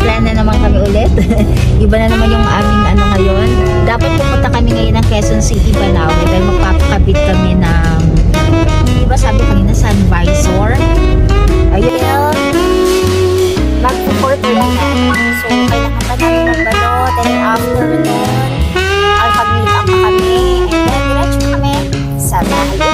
plan na naman kami ulit. Iba na naman yung aming ano ngayon. Dapat pupunta kami ngayon ng Quezon City, Banawe, dahil magpapakabit kami ng, diba sabi kanina, sun visor. Ayun. Mag-support ulit na. So, kailangan pa namin magbalot. And after nun, alpha-meet up pa kami. And then, diretso kami sa bahay.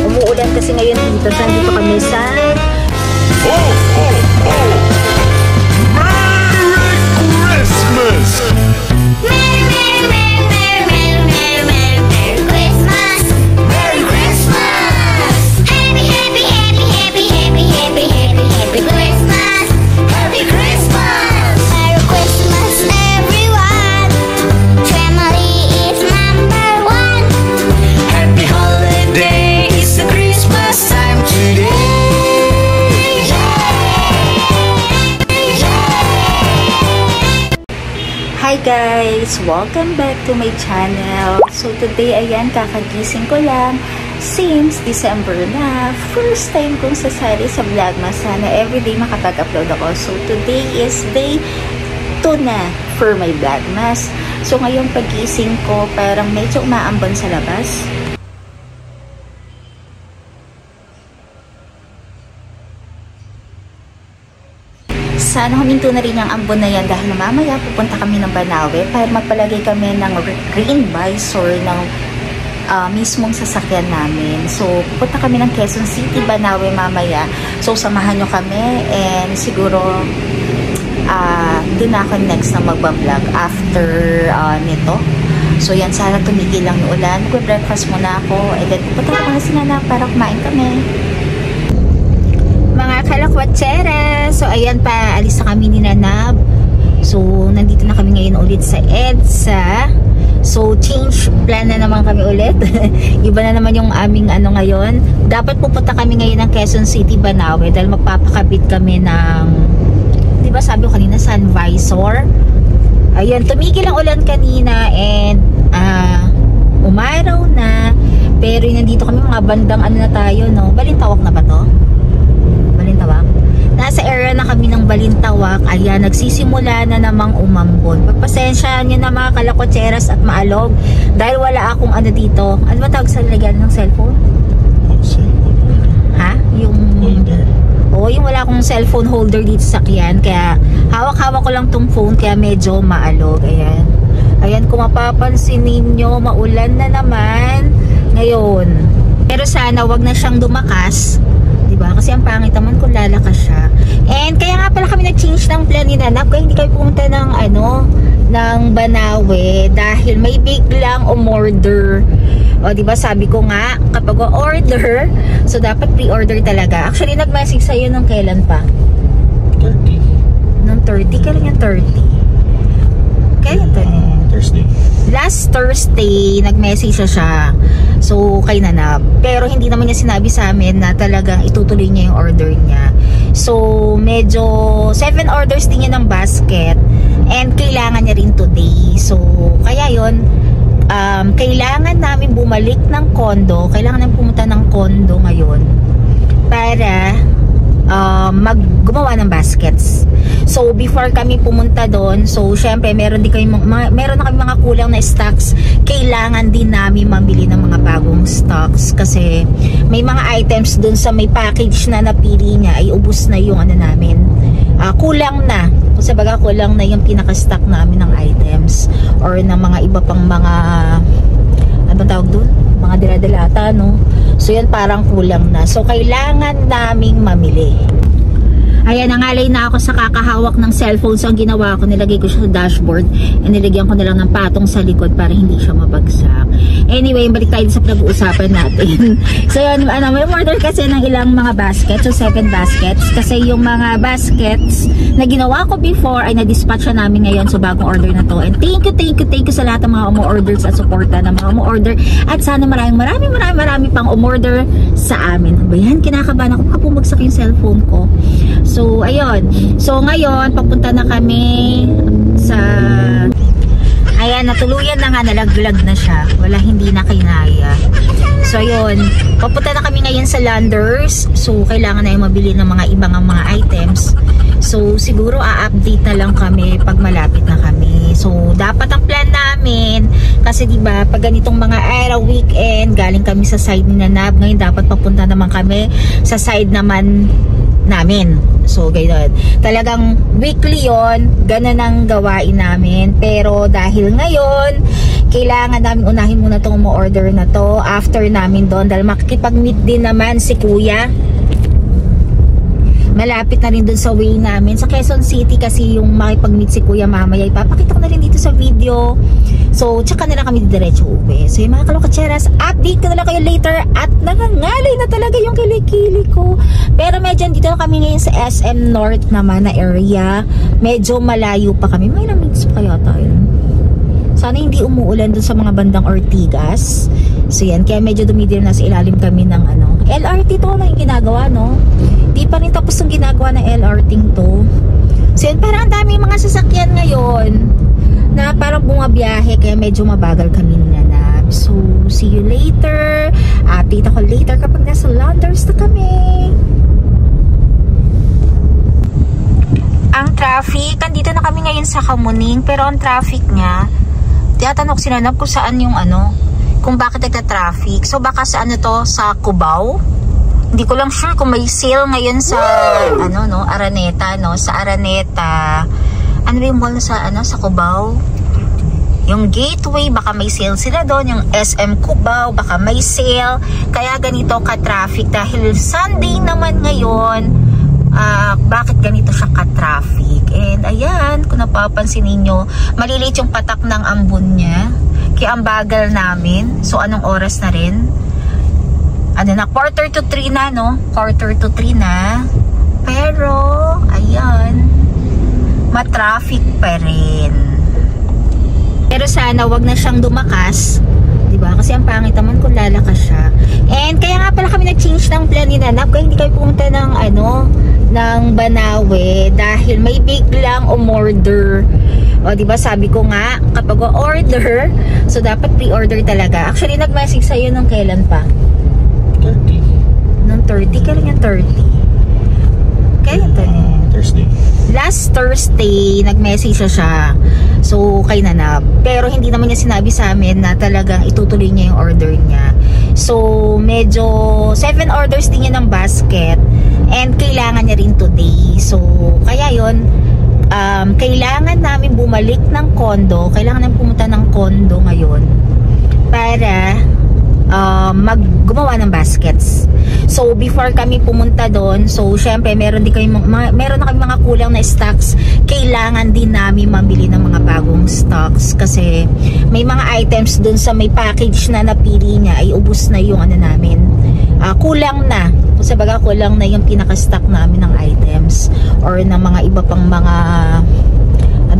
Umuulan kasi ngayon dito. Nandito kami sa Merry Christmas! Merry, Merry, Merry, Merry, Merry, Merry, Merry, Merry Christmas! Merry Christmas! Happy, happy, happy, happy, happy, happy, happy, happy Christmas! Happy Christmas! Merry Christmas, everyone! Family is number one! Happy holiday! It's the Christmas time today! Hi guys! Welcome back to my channel. So today, ayan, kakagising ko lang since December na. First time kong sasali sa Vlogmas. Sana everyday makapag-upload ako. So today is day 2 na for my Vlogmas. So ngayong pagising ko, parang medyo umaambon sa labas. Sana huminto na rin yung ambon na yan dahil mamaya pupunta kami ng Banawe para magpalagay kami ng green visor ng mismong sasakyan namin. So, pupunta kami ng Quezon City, Banawe mamaya. So, samahan nyo kami and siguro doon ako next na magbablog after nito. So, yan, sana tumigil lang yung ulan. Mag-breakfast muna ako and then pupunta ko kasi na para kumain kami. Mga kalakwatsera. So, ayan pa, alis na kami ni Nanab. So, nandito na kami ngayon ulit sa EDSA. So, change plan na naman kami ulit. Iba na naman yung aming ano ngayon. Dapat pupunta kami ngayon ng Quezon City, Banawe, dahil magpapakabit kami ng, diba sabi ko kanina, sun visor. Ayan, tumigil ang ulan kanina and umaraw na. Pero nandito kami mga bandang ano na tayo, no? Balintawak na ba to? Balintawak. Nasa area na kami ng Balintawak. Ayan, nagsisimula na namang umambon. Pagpasensyahan nyo na mga kalakotseras at maalog. Dahil wala akong ano dito. Ano ba tawag sa lagyan ng cellphone? Ha? Yung holder. Oo, yung wala akong cellphone holder dito sa sakyan. Kaya hawak-hawak ko lang tong phone. Kaya medyo maalog. Ayan. Ayan, kung mapapansin ninyo, maulan na naman ngayon. Pero sana wag na siyang dumakas. Diba? Kasi ang pangit naman kung lalakas siya. And kaya nga pala kami nag-change ng plan ni Nanap. Kaya hindi kami pumunta ng ano, ng Banawe dahil may biglang umorder. O diba sabi ko nga, kapag order, so dapat pre-order talaga. Actually, nag-message sa'yo nung kailan pa? 30. Nung 30? Kailan yung 30? Kailan to? Thursday. Last Thursday, nag-message siya. So, kay Nanab. Pero hindi naman niya sinabi sa amin na talagang itutuloy niya yung order niya. So, medyo 7 orders din niya ng basket. And kailangan niya rin today. So, kaya yun, kailangan namin bumalik ng condo. Kailangan namin pumunta ng condo ngayon para gumawa ng baskets. So, before kami pumunta doon, so, syempre, meron na kami mga kulang na stocks. Kailangan din namin mamili ng mga bagong stocks kasi may mga items doon sa may package na napili niya ay ubos na yung ano namin. Kulang na. Kasi baga kulang na yung pinaka-stock namin ng items or ng mga iba pang mga ano tawag doon? Mga dala-dalata, no? So, yan parang kulang na. So, kailangan naming mamili. Ayan, nangalay na ako sa kakahawak ng cellphone. So, ang ginawa ko, nilagay ko siya sa dashboard and nilagyan ko na lang ng patong sa likod para hindi siya mabagsak. Anyway, balik tayo sa pinag-uusapan natin. So yun, may order kasi ng ilang mga baskets, so 7 baskets. Kasi yung mga baskets na ginawa ko before ay na-dispatch na namin ngayon, so bagong order na to. And thank you sa lahat ng mga umu-order sa suporta ng mga umu-order. At sana marami pang umorder sa amin. Ano ba yan? Kinakabahan ako, bumagsak yung cellphone ko. So ayun. So ngayon, papunta na kami sa... Ayan, natuluyan na nga, nalaglag na siya. Wala, hindi na kinaya. So, ayun. Papunta na kami ngayon sa Landers. So, kailangan na yung mabili ng mga ibang mga items. So, siguro a-update na lang kami pag malapit na kami. So, dapat ang plan namin, kasi diba, pag ganitong mga araw, weekend, galing kami sa side ni Nanab. Ngayon, dapat papunta naman kami sa side naman namin. So, gano'n. Talagang weekly yon, gano'n ang gawain namin. Pero dahil ngayon, kailangan namin unahin muna itong mo-order na to. After namin doon, dahil makikipag-meet din naman si Kuya. Malapit na rin doon sa way namin. Sa Quezon City kasi yung makipag-meet si Kuya mamaya. Ipapakita ko na rin dito sa video. So, tsaka na lang kami diretso uwi. So, yung mga kalokatseras, update ko na lang kayo later. At nangangalay na talaga yung kilikili ko. Pero medyo dito na kami ngayon sa SM North naman na area. Medyo malayo pa kami. May minutes pa kaya tayo. Sana hindi umuulan dun sa mga bandang Ortigas. So, yan. Kaya medyo dumidilim na sa ilalim kami ng LRT to na yung ginagawa, no? Di pa rin tapos yung ginagawa ng LRT to. So, yan. Parang ang dami mga sasakyan ngayon na parang bumabiyahe, kaya medyo mabagal kami Nanab. So, see you later. Update ako later kapag nasa Landers na kami. Ang traffic, andito na kami ngayon sa Kamuning, pero ang traffic niya, tinatanong si Nanab kung saan yung kung bakit nagta-traffic. So, baka sa to, sa Cubao. Hindi ko lang sure kung may sale ngayon sa, Araneta, no? Sa Araneta. Ano ba yung mall sa Cubao? Yung Gateway, baka may sale sila doon. Yung SM Cubao, baka may sale. Kaya ganito ka-traffic. Dahil Sunday naman ngayon, bakit ganito siya ka-traffic? And ayan, kung napapansin ninyo, maliliit yung patak ng ambon niya. Kaya ang bagal namin. So, anong oras na rin? 2:45 na, no? 2:45 na. Pero, ayan, matraffic pa rin. Pero sana wag na siyang dumakas, 'di ba? Kasi ang pangit naman kung lalakas siya. And kaya nga pala kami nag-change ng plan ni Nanab, kaya hindi kami pumunta ng ng Banawe dahil may biglang umorder. O 'di ba, sabi ko nga kapag order, so dapat pre-order talaga. Actually nag-message sa iyo nung kailan pa? 30. Nung 30, kailan yung 30? Kailan to? Thursday. Last Thursday, nag-message siya. So, kay Nanab. Pero hindi naman niya sinabi sa amin na talagang itutuloy niya yung order niya. So, medyo 7 orders din niya ng basket. And kailangan niya rin today. So, kaya yun, kailangan namin bumalik ng condo. Kailangan namin pumunta ng condo ngayon para gumawa ng baskets. So, before kami pumunta doon, so, syempre, meron na kami mga kulang na stocks. Kailangan din namin mabili ng mga bagong stocks kasi may mga items doon sa may package na napili niya ay ubos na yung namin. Kulang na. Kasi baga kulang na yung pinaka-stock namin ng items or ng mga iba pang mga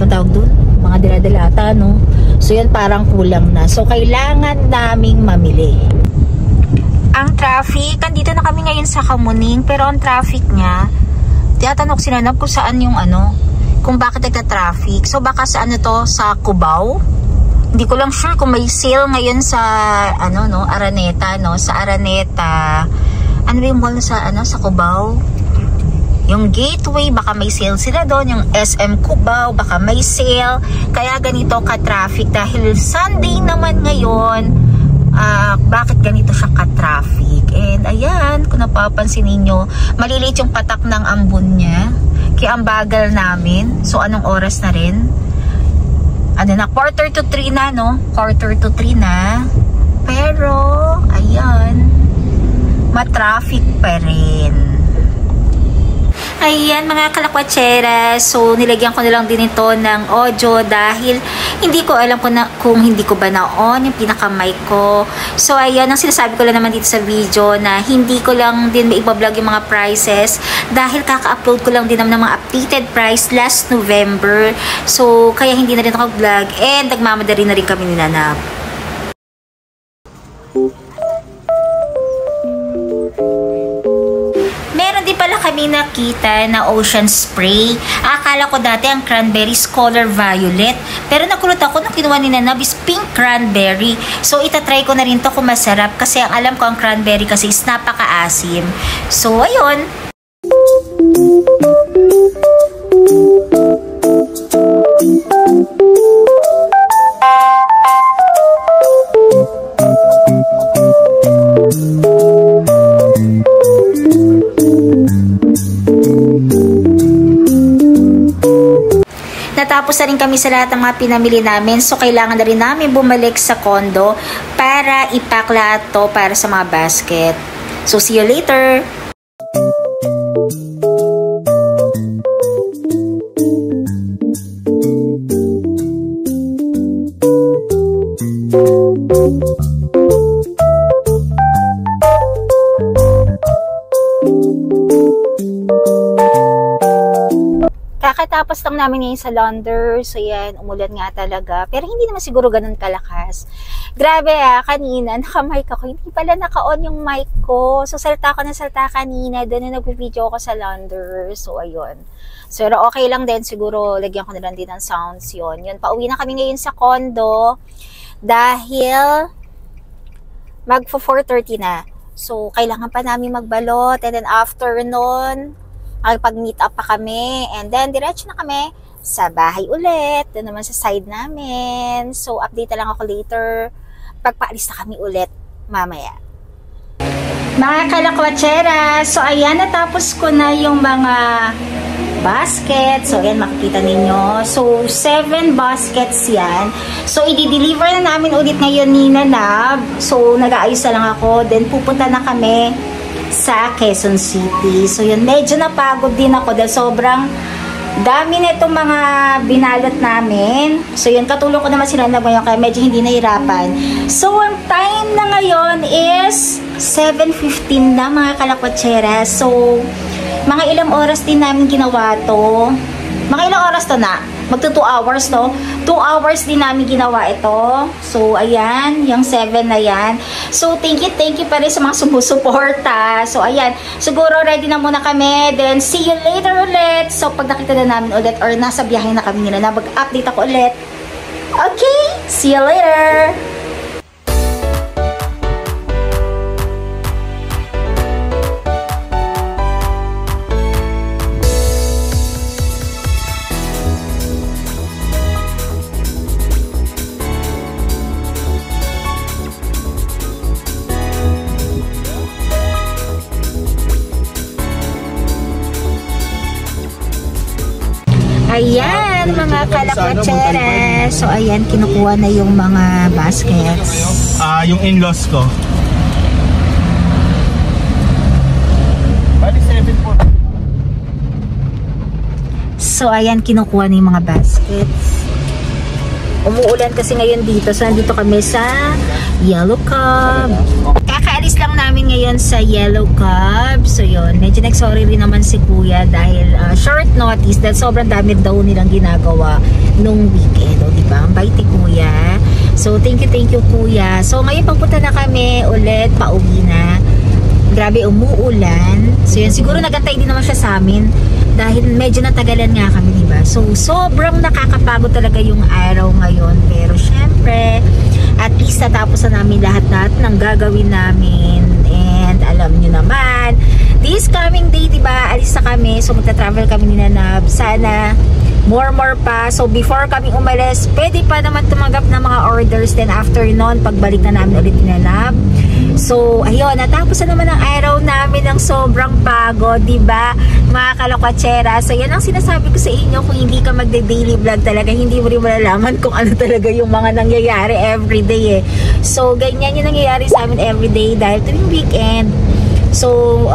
tawag doon? Mga dala-dalata, no? So, yan parang kulang na. So, kailangan naming mamili. Ang traffic, andito na kami ngayon sa Kamuning, pero ang traffic niya, tinatanong si Nanab kung saan yung kung bakit nagta-traffic. So, baka sa to, sa Cubao. Hindi ko lang sure kung may sale ngayon sa, Araneta, no? Sa Araneta. Ano ba yung mall sa, sa Cubao? Yung Gateway, baka may sale sila doon. Yung SM Cubao, baka may sale. Kaya ganito ka-traffic. Dahil Sunday naman ngayon, bakit ganito siya ka-traffic? And ayan, kung napapansin ninyo, maliliit yung patak ng ambon niya. Kaya ang bagal namin. So, anong oras na rin? 2:45 na, no? 2:45 na. Pero, ayan, matraffic pa rin. Ayan mga kalakwatsera, so nilagyan ko na lang din ito ng audio dahil hindi ko alam kung hindi ko ba na-on yung pinaka-mic ko. So ayan, ang sinasabi ko lang naman dito sa video na hindi ko lang din maibablog yung mga prices dahil kaka-upload ko lang din naman ng mga updated price last November. So kaya hindi na rin ako vlog and nagmamadali na rin kami ni Nanap. Di pala kami nakita na ocean spray. Akala ko dati ang cranberry is color violet. Pero nakulot ako nung kinuha ni Nanab is pink cranberry. So itatry ko na rin to kung masarap kasi ang alam ko ang cranberry kasi is napaka-asim. So ayun. Natapos na rin kami sa lahat ng mga pinamili namin. So, kailangan na rin namin bumalik sa condo para ipack lahat to para sa mga basket. So, see you later! Kakatapos lang namin ngayon sa launder. So yan, umulan nga talaga. Pero hindi naman siguro ganun kalakas. Grabe kanina naka-mic ako. Hindi pala naka-on yung mic ko. So salta ako ng salta kanina. Doon na nag-video ako sa launder. So ayun. So pero okay lang din. Siguro lagyan ko na lang din ng sounds yun. Yun, pauwi na kami ngayon sa condo. Dahil mag 4:30 na. So kailangan pa namin magbalot. And then after nun, pag-meet up pa kami. And then, diretso na kami sa bahay ulit. Doon naman sa side namin. So, update na lang ako later. Pagpaalis na kami ulit mamaya. Mga kalakwatsera, so ayan, natapos ko na yung mga basket. So, ayan, makikita ninyo. So, 7 baskets yan. So, i-deliver na namin ulit ngayon ni Nanab. So, nag-aayos na lang ako. Then, pupunta na kami sa Quezon City. So yun, medyo napagod din ako dahil sobrang dami na itong mga binalot namin. So yun, katulong ko naman sila na ngayon kaya medyo hindi nahirapan. So ang time na ngayon is 7:15 na mga kalakwatsera. So mga ilang oras din namin ginawa to. Mga ilang oras to na? Magto 2 hours to. 2 hours din namin ginawa ito. So, ayan. Yung 7 na yan. So, thank you pa rin sa mga sumusuporta. So, ayan. Siguro ready na muna kami. Then, see you later ulit. So, pag nakita na namin ulit or nasa biyahe na kami nila na mag-update ako ulit. Okay? See you later! Ayan, mga kalakwatsera. So, ayan, kinukuha na yung mga baskets. Yung in-laws ko. So, ayan, kinukuha na yung mga baskets. Umuulan kasi ngayon dito. So, nandito kami sa Yellow Cub. Kakaalis lang namin ngayon sa Yellow Cub. So, yun. Medyo nag-sorry rin naman si Kuya dahil short notice dahil sobrang dami daw nilang ginagawa nung weekend. O, diba? Ang bait ni Kuya. So, thank you, Kuya. So, ngayon pagpunta na kami ulit, pauwi na. Grabe, umuulan. So, yun. Siguro nagantay din naman siya sa amin dahil medyo natagalan nga kami, diba? So, sobrang nakakapagod talaga yung araw ngayon. Pero, syempre, at least natapos na namin lahat ng gagawin namin. And, alam nyo naman, this coming day, diba, alis na kami. So, magta-travel kami ni Nanab. Sana, more pa. So, before kami umalis, pwede pa naman tumanggap ng mga orders. Then, after nun, pagbalik na namin ulit ni Nanab. So, ayun, natapos na naman ang araw namin ng sobrang pagod, diba, mga kalakwatsera. So, yan ang sinasabi ko sa inyo, kung hindi ka magde-daily vlog talaga, hindi mo rin malalaman kung ano talaga yung mga nangyayari everyday eh. So, ganyan yung nangyayari sa amin everyday dahil tuwing weekend, So,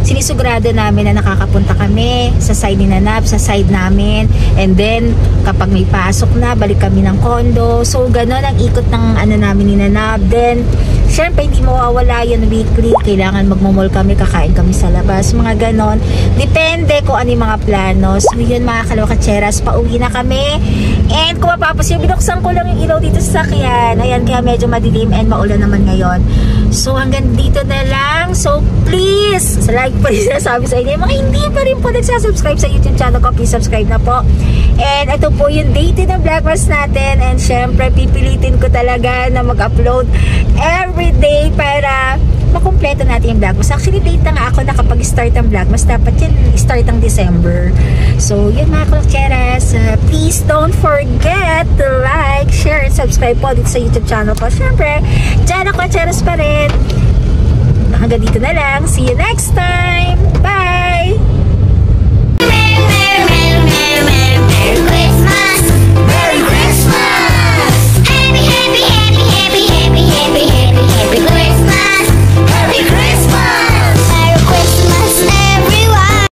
sinisugurado namin na nakakapunta kami sa side ni Nanab, sa side namin. And then, kapag may pasok na, balik kami ng condo. So, ganon ang ikot ng ano namin ni Nanab. Then, syempre, hindi mawawala yun weekly. Kailangan magmumol kami, kakain kami sa labas. Mga ganon. Depende kung ano yung mga plano. So, yun mga kalawakatseras, pauwi na kami. And kung mapapansin, binuksan ko lang yung ilaw dito sa sakyan. Ayan, kaya medyo madilim and maulan naman ngayon. So, hanggang dito na lang. So, please, sa like pa rin sabi sa inyo. Mga hindi pa rin po nagsasubscribe sa YouTube channel ko, please subscribe na po. And ito po yung date na vlogmas natin. And syempre, pipilitin ko talaga na mag-upload every day para makumpleto natin yung vlogmas. Actually, date na nga ako na kapag start ang vlogmas, dapat yan start ang December. So, yun mga kalawakatseras. Please don't forget to like, share, and subscribe po dito sa YouTube channel ko. Syempre, dyan ako kalawakatseras pa rin. Hanggang dito na lang. See you next time. Bye!